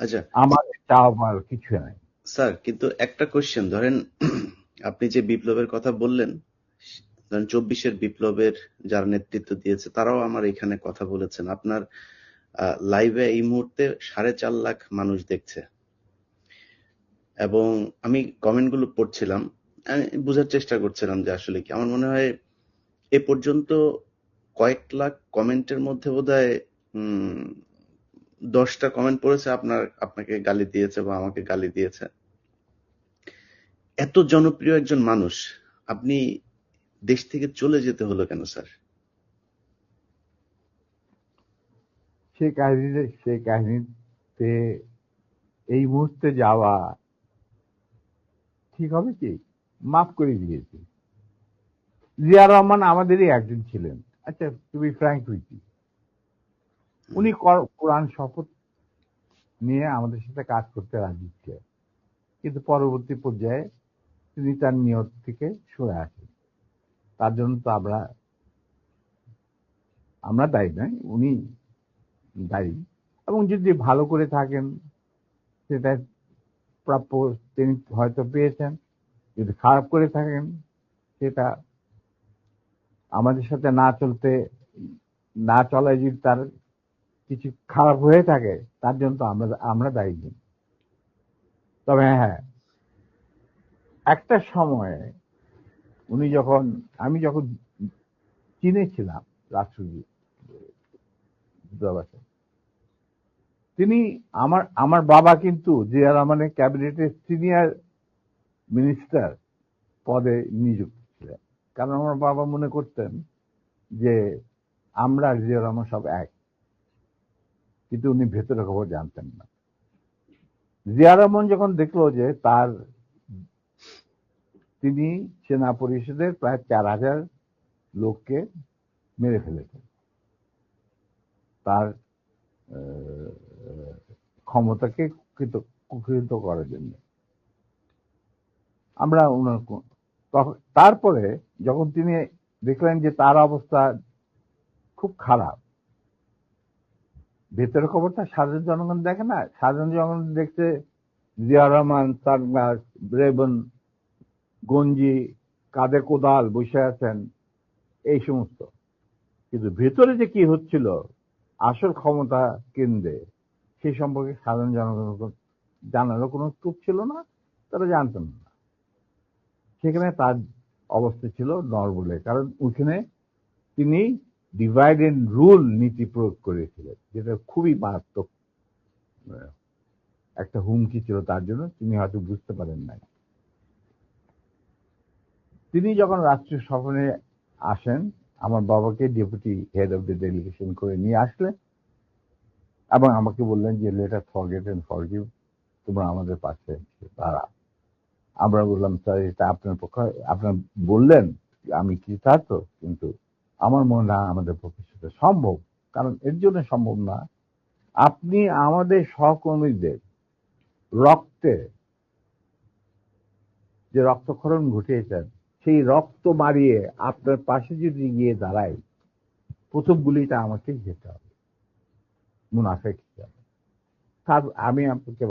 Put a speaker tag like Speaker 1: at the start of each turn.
Speaker 1: আচ্ছা
Speaker 2: আমার চাওয়ার কিছু নাই।
Speaker 1: স্যার, কিন্তু একটা কোশ্চেন ধরেন, আপনি যে বিপ্লবের কথা বললেন, ধরেন 24-এর বিপ্লবের যারা নেতৃত্ব দিয়েছে তারাও আমার এখানে কথা বলেছেন। আপনার লাইভে এই মুহূর্তে 4.5 লাখ মানুষ দেখছে, এবং আমি কমেন্টগুলো পড়ছিলাম। আমি বোঝার চেষ্টা করছিলাম যে আসলে কি। আমার মনে হয় এ পর্যন্ত কয়েক লাখ কমেন্টের মধ্যে বোধহয় 10টা কমেন্ট পড়েছে আপনাকে গালি দিয়েছে বা আমাকে গালি দিয়েছে। এত জনপ্রিয় একজন মানুষ, আপনি দেশ থেকে চলে যেতে হলো কেন স্যার?
Speaker 2: সেই কাহিনীতে এই মুহূর্তে যাওয়া ঠিক হবে কি? মাফ করে দিয়েছি। জিয়া রহমান আমাদেরই একজন ছিলেন। আচ্ছা, to be frank with you, উনি কোরআন শপথ নিয়ে আমাদের সাথে কাজ করতে রাজি ছিলেন, কিন্তু পরবর্তী পর্যায়ে তিনি তার নিয়ত থেকে সরে আসেন। তার জন্য তো আমরা দায়ী নয়, উনি দায়ী। এবং যদি ভালো করে থাকেন সেটা প্রাপ্য তিনি হয়তো পেয়েছেন, যদি খারাপ করে থাকেন সেটা আমাদের সাথে না চলায় যদি তার কিছু খারাপ হয়ে থাকে, তার জন্য তো আমরা দায়ী নই। তবে হ্যাঁ, একটা সময়ে আমি যখন চীনে ছিলাম রাষ্ট্রদূতাবাসে, তিনি আমার বাবা কিন্তু জিয়া রহমানের ক্যাবিনেটের সিনিয়র মিনিস্টার পদে নিযুক্ত ছিলেন। কারণ আমার বাবা মনে করতেন যে আমরা আর জিয়া রহমান সব এক, কিন্তু উনি ভেতরে খবর জানতেন না। জিয়া রহমান যখন দেখলো যে তিনি সেনা পরিষদের প্রায় 4,000 লোককে মেরে ফেলেছেন তার ক্ষমতাকে কুক্ষিগত করার জন্য, আমরা তারপরে যখন তিনি দেখলেন যে তার অবস্থা খুব খারাপ, ভেতরের খবরটা সাধারণ জনগণ দেখে না, সাধারণ জনগণ দেখছে জিয়া রহমান সানগ্লাস, রেবন, গঞ্জি, কাঁধে কোদাল বসে আছেন, এই সমস্ত। কিন্তু ভেতরে যে কি হচ্ছিল আসল ক্ষমতা কেন্দ্রে, সেই সম্পর্কে সাধারণ জনগণ জানারও কোনো স্কোপ ছিল না, তারা জানতেন না। সেখানে তার অবস্থা ছিল নরবলে, কারণ ওখানে তিনি ডিভাইড এন্ড রুল নীতি প্রয়োগ করেছিলেন, যেটা খুবই মারাত্মক একটা হুমকি ছিল তার জন্য। তিনি হয়তো বুঝতে পারেন নাই। তিনি যখন রাষ্ট্রীয় সফরে আসেন, আমার বাবাকে deputy head of the delegation করে নিয়ে আসলেন এবং আমাকে বললেন যে let us forget and forgive, তোমরা আমাদের পাশে দাঁড়া। আমরা বললাম, স্যার এটা আপনার পক্ষে, আপনার বললেন আমি কৃতার্থ, কিন্তু আমার মনে হয় আমাদের পক্ষে সেটা সম্ভব। কারণ এর জন্য সম্ভব না, আপনি আমাদের সহকর্মীদের রক্তে যে রক্তক্ষরণ ঘটিয়েছেন, সেই রক্ত মারিয়ে আপনার পাশে যদি গিয়ে দাঁড়াই, প্রথম গুলিটা আমাকেই যেতে হবে, মুনাফেক হিসাবে। আমি আপনাকে